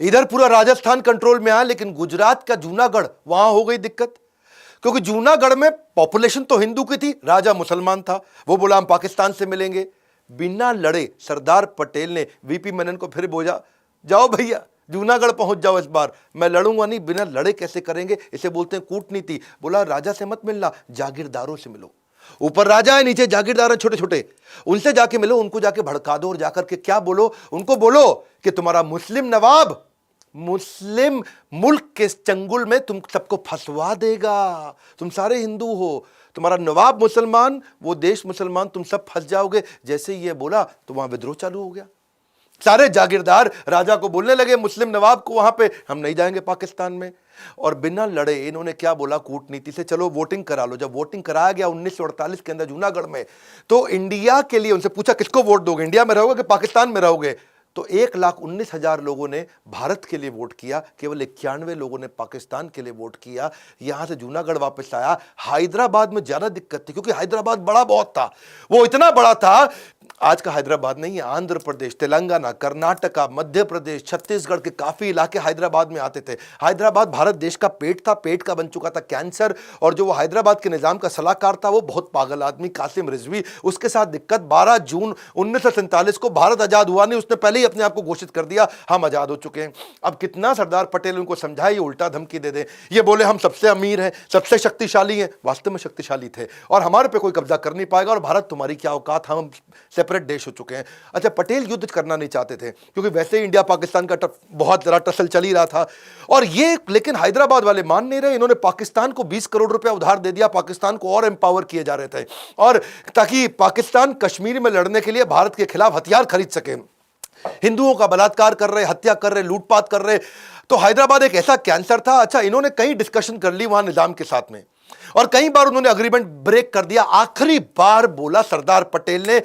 इधर पूरा राजस्थान कंट्रोल में आया, लेकिन गुजरात का जूनागढ़, वहां हो गई दिक्कत। क्योंकि जूनागढ़ में पॉपुलेशन तो हिंदू की थी, राजा मुसलमान था। वो बोला हम पाकिस्तान से मिलेंगे। बिना लड़े सरदार पटेल ने वीपी मेनन को फिर बोला, जाओ भैया जूनागढ़ पहुंच जाओ, इस बार मैं लड़ूंगा नहीं। बिना लड़े कैसे करेंगे, इसे बोलते हैं कूटनीति। बोला राजा से मत मिलना, जागीरदारों से मिलो। ऊपर राजा है, नीचे जागीरदार है छोटे छोटे, उनसे जाके मिलो, उनको जाके भड़का दो और जाकर के क्या बोलो, उनको बोलो कि तुम्हारा मुस्लिम नवाब मुस्लिम मुल्क के चंगुल में तुम सबको फंसवा देगा। तुम सारे हिंदू हो, तुम्हारा नवाब मुसलमान, वो देश मुसलमान, तुम सब फंस जाओगे। जैसे ही ये बोला तो वहां विद्रोह चालू हो गया। सारे जागीरदार राजा को बोलने लगे, मुस्लिम नवाब को, वहां पे हम नहीं जाएंगे पाकिस्तान में। और बिना लड़े इन्होंने क्या बोला कूटनीति से, चलो वोटिंग करा लो। जब वोटिंग कराया गया 1948 के अंदर जूनागढ़ में, तो इंडिया के लिए उनसे पूछा किसको वोट दोगे, इंडिया में रहोगे कि पाकिस्तान में रहोगे। तो 1,19,000 लोगों ने भारत के लिए वोट किया, केवल 91 लोगों ने पाकिस्तान के लिए वोट किया। यहां से जूनागढ़ वापस आया। हैदराबाद में ज्यादा दिक्कत थी, क्योंकि हैदराबाद बड़ा बहुत था। वो इतना बड़ा था, आज का हैदराबाद नहीं है, आंध्र प्रदेश, तेलंगाना, कर्नाटका, मध्य प्रदेश, छत्तीसगढ़ के काफी इलाके हैदराबाद में आते थे। हैदराबाद भारत देश का पेट था, पेट का बन चुका था कैंसर। और जो वो हैदराबाद के निजाम का सलाहकार था, वो बहुत पागल आदमी कासिम रिजवी, उसके साथ दिक्कत। 12 जून 1947 को भारत आजाद हुआ नहीं, उसने पहले ही अपने आप को घोषित कर दिया हम आजाद हो चुके हैं। अब कितना सरदार पटेल उनको समझाए, ये उल्टा धमकी दे दे। ये बोले हम सबसे अमीर हैं, सबसे शक्तिशाली हैं, वास्तव में शक्तिशाली थे, और हमारे पे कोई कब्जा कर नहीं पाएगा, और भारत तुम्हारी क्या औकात, हम सेपरेट देश हो चुके हैं। अच्छा, पटेल युद्ध करना नहीं चाहते थे, क्योंकि वैसे ही इंडिया पाकिस्तान का बहुत जरा टसल चल ही रहा था। और ये लेकिन हैदराबाद वाले मान नहीं रहे। इन्होंने पाकिस्तान को 20 करोड़ रुपया उधार दे दिया, पाकिस्तान को और एम्पावर किए जा रहे थे, और ताकि पाकिस्तान कश्मीर में लड़ने के लिए भारत के खिलाफ हथियार खरीद सके। हिंदुओं का बलात्कार कर रहे, हत्या कर रहे, लूटपाट कर रहे। तो हैदराबाद एक ऐसा कैंसर था। अच्छा, इन्होंने कई डिस्कशन कर ली वहां निजाम के साथ में, और कई बार उन्होंने अग्रीमेंट ब्रेक कर दिया। आखिरी बार बोला सरदार पटेल ने,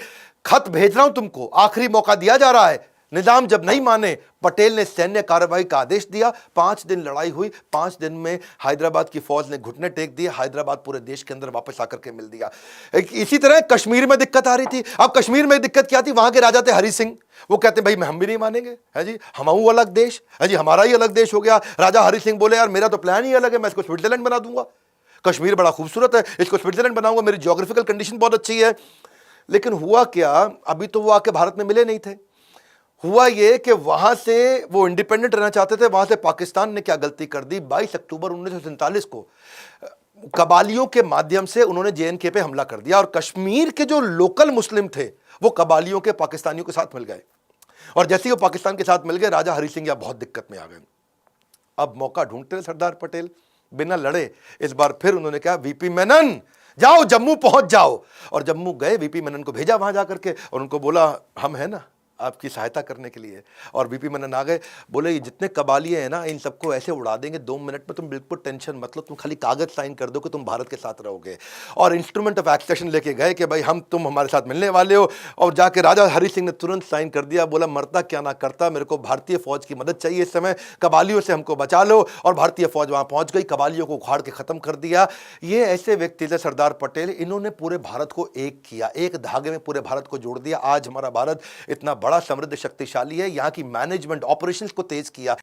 खत भेज रहा हूं तुमको, आखिरी मौका दिया जा रहा है। निजाम जब नहीं माने, पटेल ने सैन्य कार्रवाई का आदेश दिया। 5 दिन लड़ाई हुई, 5 दिन में हैदराबाद की फौज ने घुटने टेक दिए। हैदराबाद पूरे देश के अंदर वापस आकर के मिल दिया। इसी तरह कश्मीर में दिक्कत आ रही थी। अब कश्मीर में दिक्कत क्या थी, वहां के राजा थे हरि सिंह, वो कहते भाई हम भी नहीं मानेंगे, है जी, हम अलग देश, है जी, हमारा ही अलग देश हो गया। राजा हरि सिंह बोले यार मेरा तो प्लान ही अलग है, मैं इसको स्विट्जरलैंड बना दूंगा, कश्मीर बड़ा खूबसूरत है, इसको स्विट्जरलैंड बनाऊंगा, मेरी ज्योग्राफिकल कंडीशन बहुत अच्छी है। लेकिन हुआ क्या, अभी तो वो आके भारत में मिले नहीं थे। हुआ ये कि वहां से वो इंडिपेंडेंट रहना चाहते थे। वहां से पाकिस्तान ने क्या गलती कर दी, 22 अक्टूबर 1947 को कबालियों के माध्यम से उन्होंने जेएनके पे हमला कर दिया, और कश्मीर के जो लोकल मुस्लिम थे वो कबालियों के पाकिस्तानियों के साथ मिल गए। और जैसे ही वो पाकिस्तान के साथ मिल गए, राजा हरि सिंह या बहुत दिक्कत में आ गए। अब मौका ढूंढते रहे सरदार पटेल, बिना लड़े। इस बार फिर उन्होंने कहा वीपी मेनन जाओ जम्मू पहुंच जाओ। और जम्मू गए, वीपी मेनन को भेजा वहां जाकर के, और उनको बोला हम है ना आपकी सहायता करने के लिए। और वीपी मेनन आ गए, बोले ये जितने कबालिए हैं ना, इन सबको ऐसे उड़ा देंगे 2 मिनट में, तुम बिल्कुल टेंशन मत लो, तुम खाली कागज साइन कर दो कि तुम भारत के साथ रहोगे। और इंस्ट्रूमेंट ऑफ एक्सेशन लेके गए कि भाई हम तुम हमारे साथ मिलने वाले हो। और जाके राजा हरि सिंह ने तुरंत साइन कर दिया, बोला मरता क्या ना करता, मेरे को भारतीय फौज की मदद चाहिए इस समय, कबालियों से हमको बचा लो। और भारतीय फौज वहां पहुंच गई, कबालियों को उखाड़ के खत्म कर दिया। ये ऐसे व्यक्ति थे सरदार पटेल, इन्होंने पूरे भारत को एक किया, एक धागे में पूरे भारत को जोड़ दिया। आज हमारा भारत इतना बड़ा समृद्ध शक्तिशाली है, यहाँ की मैनेजमेंट ऑपरेशंस को तेज किया।